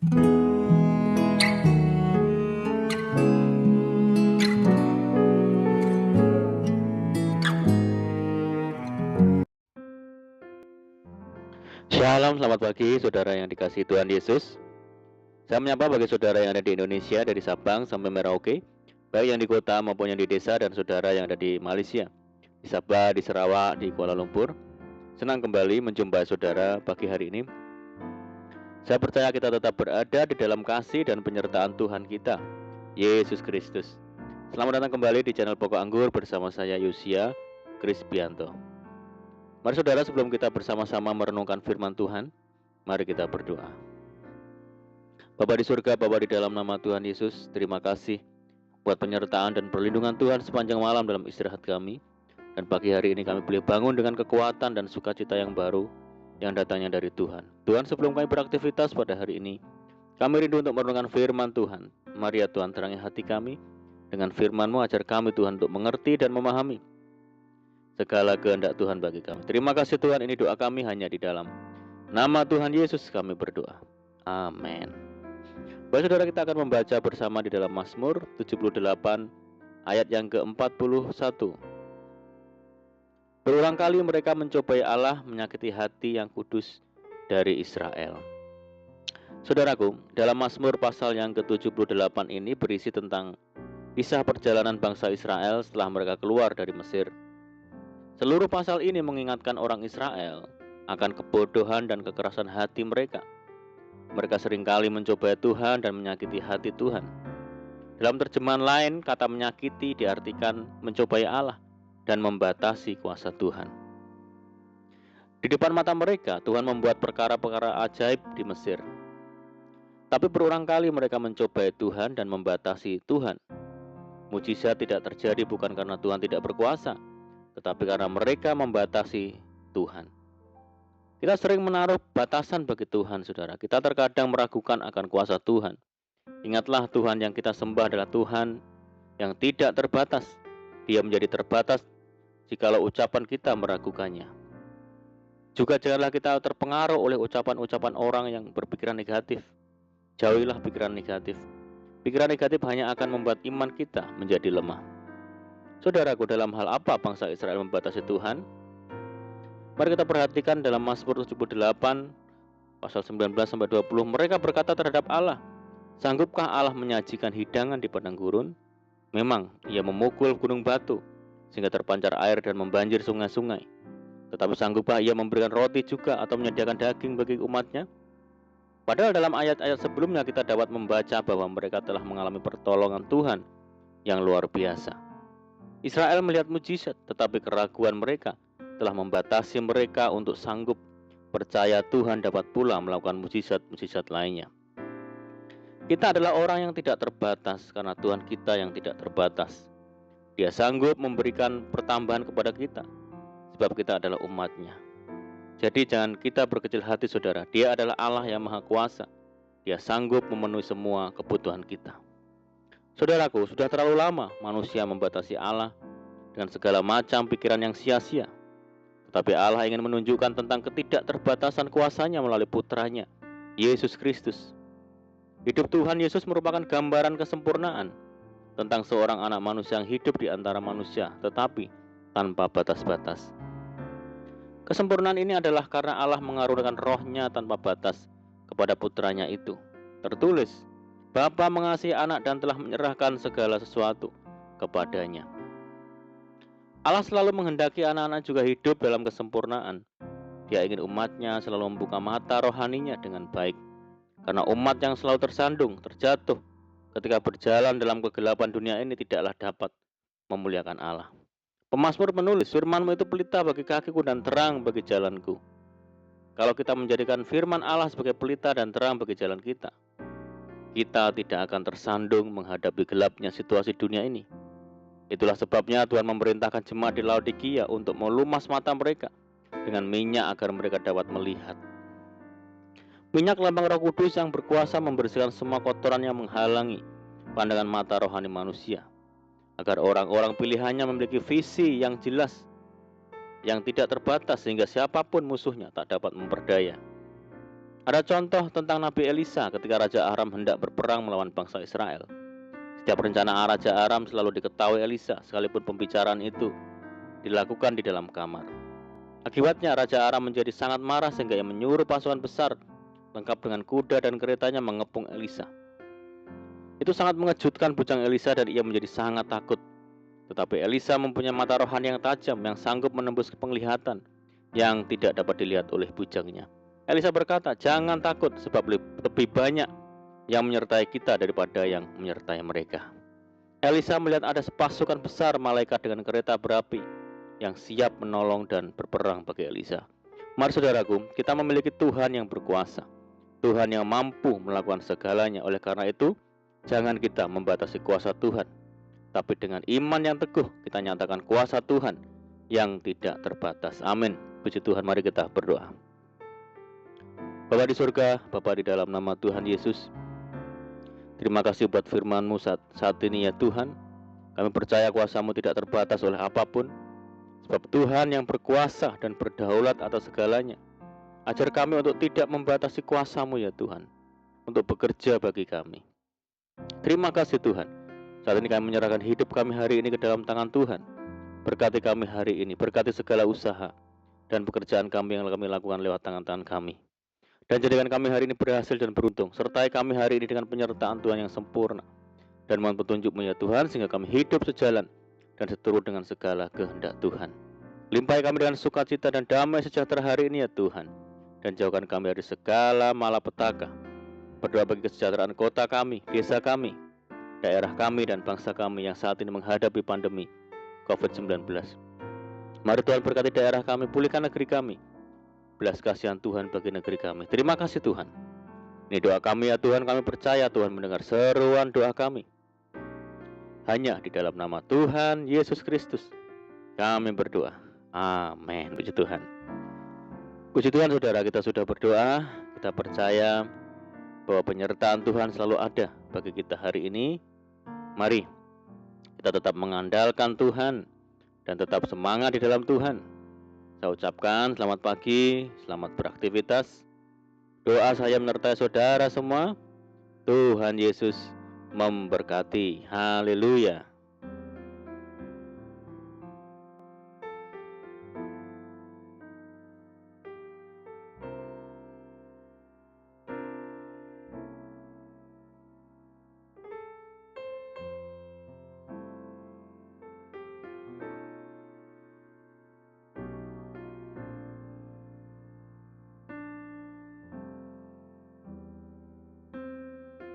Shalom, selamat pagi saudara yang dikasihi Tuhan Yesus. Saya menyapa bagi saudara yang ada di Indonesia dari Sabang sampai Merauke, baik yang di kota maupun yang di desa, dan saudara yang ada di Malaysia, di Sabah, di Sarawak, di Kuala Lumpur. Senang kembali menjumpai saudara pagi hari ini. Saya percaya kita tetap berada di dalam kasih dan penyertaan Tuhan kita, Yesus Kristus. Selamat datang kembali di channel Pokok Anggur bersama saya Yusia Krisbianto. Mari saudara, sebelum kita bersama-sama merenungkan firman Tuhan, mari kita berdoa. Bapa di surga, Bapa di dalam nama Tuhan Yesus, terima kasih buat penyertaan dan perlindungan Tuhan sepanjang malam dalam istirahat kami. Dan pagi hari ini kami boleh bangun dengan kekuatan dan sukacita yang baru yang datangnya dari Tuhan. Tuhan, sebelum kami beraktivitas pada hari ini, kami rindu untuk merenungkan firman Tuhan. Mari ya Tuhan, terangi hati kami dengan firman-Mu, ajar kami Tuhan untuk mengerti dan memahami segala kehendak Tuhan bagi kami. Terima kasih Tuhan, ini doa kami hanya di dalam nama Tuhan Yesus kami berdoa. Amin. Baik saudara, kita akan membaca bersama di dalam Mazmur 78 ayat yang ke-41. Berulang kali mereka mencobai Allah, menyakiti hati yang kudus dari Israel. Saudaraku, dalam Mazmur pasal yang ke-78 ini berisi tentang kisah perjalanan bangsa Israel setelah mereka keluar dari Mesir. Seluruh pasal ini mengingatkan orang Israel akan kebodohan dan kekerasan hati mereka. Mereka seringkali mencobai Tuhan dan menyakiti hati Tuhan. Dalam terjemahan lain, kata menyakiti diartikan mencobai Allah dan membatasi kuasa Tuhan. Di depan mata mereka, Tuhan membuat perkara-perkara ajaib di Mesir. Tapi berulang kali mereka mencobai Tuhan dan membatasi Tuhan. Mujizat tidak terjadi bukan karena Tuhan tidak berkuasa, tetapi karena mereka membatasi Tuhan. Kita sering menaruh batasan bagi Tuhan, saudara. Kita terkadang meragukan akan kuasa Tuhan. Ingatlah, Tuhan yang kita sembah adalah Tuhan yang tidak terbatas. Dia menjadi terbatas jikalau ucapan kita meragukannya. Juga janganlah kita terpengaruh oleh ucapan-ucapan orang yang berpikiran negatif. Jauhilah pikiran negatif. Pikiran negatif hanya akan membuat iman kita menjadi lemah. Saudaraku, dalam hal apa bangsa Israel membatasi Tuhan? Mari kita perhatikan dalam Mazmur 78 pasal 19-20. Mereka berkata terhadap Allah, sanggupkah Allah menyajikan hidangan di padang gurun? Memang ia memukul gunung batu sehingga terpancar air dan membanjir sungai-sungai. Tetapi sanggupkah ia memberikan roti juga atau menyediakan daging bagi umatnya? Padahal dalam ayat-ayat sebelumnya kita dapat membaca bahwa mereka telah mengalami pertolongan Tuhan yang luar biasa. Israel melihat mujizat, tetapi keraguan mereka telah membatasi mereka untuk sanggup percaya Tuhan dapat pula melakukan mujizat-mujizat lainnya. Kita adalah orang yang tidak terbatas karena Tuhan kita yang tidak terbatas. Dia sanggup memberikan pertambahan kepada kita, sebab kita adalah umat-Nya. Jadi jangan kita berkecil hati, saudara. Dia adalah Allah yang Maha Kuasa. Dia sanggup memenuhi semua kebutuhan kita. Saudaraku, sudah terlalu lama manusia membatasi Allah dengan segala macam pikiran yang sia-sia. Tetapi Allah ingin menunjukkan tentang ketidakterbatasan kuasa-Nya melalui putra-Nya, Yesus Kristus. Hidup Tuhan Yesus merupakan gambaran kesempurnaan tentang seorang anak manusia yang hidup di antara manusia, tetapi tanpa batas-batas. Kesempurnaan ini adalah karena Allah mengaruniakan roh-Nya tanpa batas kepada putra-Nya itu. Tertulis, Bapa mengasihi anak dan telah menyerahkan segala sesuatu kepadanya. Allah selalu menghendaki anak-anak juga hidup dalam kesempurnaan. Dia ingin umat-Nya selalu membuka mata rohaninya dengan baik. Karena umat yang selalu tersandung, terjatuh ketika berjalan dalam kegelapan dunia ini tidaklah dapat memuliakan Allah. Pemazmur menulis, firman-Mu itu pelita bagi kakiku dan terang bagi jalanku. Kalau kita menjadikan firman Allah sebagai pelita dan terang bagi jalan kita, kita tidak akan tersandung menghadapi gelapnya situasi dunia ini. Itulah sebabnya Tuhan memerintahkan jemaat di Laodikia untuk melumas mata mereka dengan minyak agar mereka dapat melihat. Minyak lambang Roh Kudus yang berkuasa membersihkan semua kotoran yang menghalangi pandangan mata rohani manusia, agar orang-orang pilihannya memiliki visi yang jelas, yang tidak terbatas sehingga siapapun musuhnya tak dapat memperdaya. Ada contoh tentang Nabi Elisa ketika Raja Aram hendak berperang melawan bangsa Israel. Setiap rencana Raja Aram selalu diketahui Elisa, sekalipun pembicaraan itu dilakukan di dalam kamar. Akibatnya Raja Aram menjadi sangat marah sehingga ia menyuruh pasukan besar lengkap dengan kuda dan keretanya mengepung Elisa. Itu sangat mengejutkan bujang Elisa dan ia menjadi sangat takut. Tetapi Elisa mempunyai mata rohani yang tajam yang sanggup menembus penglihatan yang tidak dapat dilihat oleh bujangnya. Elisa berkata, "Jangan takut, sebab lebih banyak yang menyertai kita daripada yang menyertai mereka." Elisa melihat ada pasukan besar malaikat dengan kereta berapi yang siap menolong dan berperang bagi Elisa. Mari saudaraku, kita memiliki Tuhan yang berkuasa, Tuhan yang mampu melakukan segalanya. Oleh karena itu, jangan kita membatasi kuasa Tuhan, tapi dengan iman yang teguh kita nyatakan kuasa Tuhan yang tidak terbatas. Amin. Puji Tuhan, mari kita berdoa. Bapa di surga, Bapa di dalam nama Tuhan Yesus, terima kasih buat firman-Mu saat ini ya Tuhan. Kami percaya kuasa-Mu tidak terbatas oleh apapun, sebab Tuhan yang berkuasa dan berdaulat atas segalanya. Ajar kami untuk tidak membatasi kuasa-Mu ya Tuhan, untuk bekerja bagi kami. Terima kasih Tuhan. Saat ini kami menyerahkan hidup kami hari ini ke dalam tangan Tuhan. Berkati kami hari ini, berkati segala usaha dan pekerjaan kami yang kami lakukan lewat tangan-tangan kami. Dan jadikan kami hari ini berhasil dan beruntung. Sertai kami hari ini dengan penyertaan Tuhan yang sempurna. Dan mohon petunjuk-Mu ya Tuhan, sehingga kami hidup sejalan dan seturut dengan segala kehendak Tuhan. Limpahi kami dengan sukacita dan damai sejahtera hari ini ya Tuhan. Dan jauhkan kami dari segala malapetaka. Berdoa bagi kesejahteraan kota kami, desa kami, daerah kami dan bangsa kami yang saat ini menghadapi pandemi COVID-19. Mari Tuhan berkati daerah kami, pulihkan negeri kami. Belas kasihan Tuhan bagi negeri kami. Terima kasih Tuhan. Ini doa kami ya Tuhan, kami percaya Tuhan mendengar seruan doa kami. Hanya di dalam nama Tuhan Yesus Kristus kami berdoa. Amin. Puji Tuhan. Puji Tuhan, saudara, kita sudah berdoa. Kita percaya bahwa penyertaan Tuhan selalu ada bagi kita hari ini. Mari kita tetap mengandalkan Tuhan dan tetap semangat di dalam Tuhan. Saya ucapkan selamat pagi, selamat beraktivitas. Doa saya menyertai saudara semua. Tuhan Yesus memberkati. Haleluya.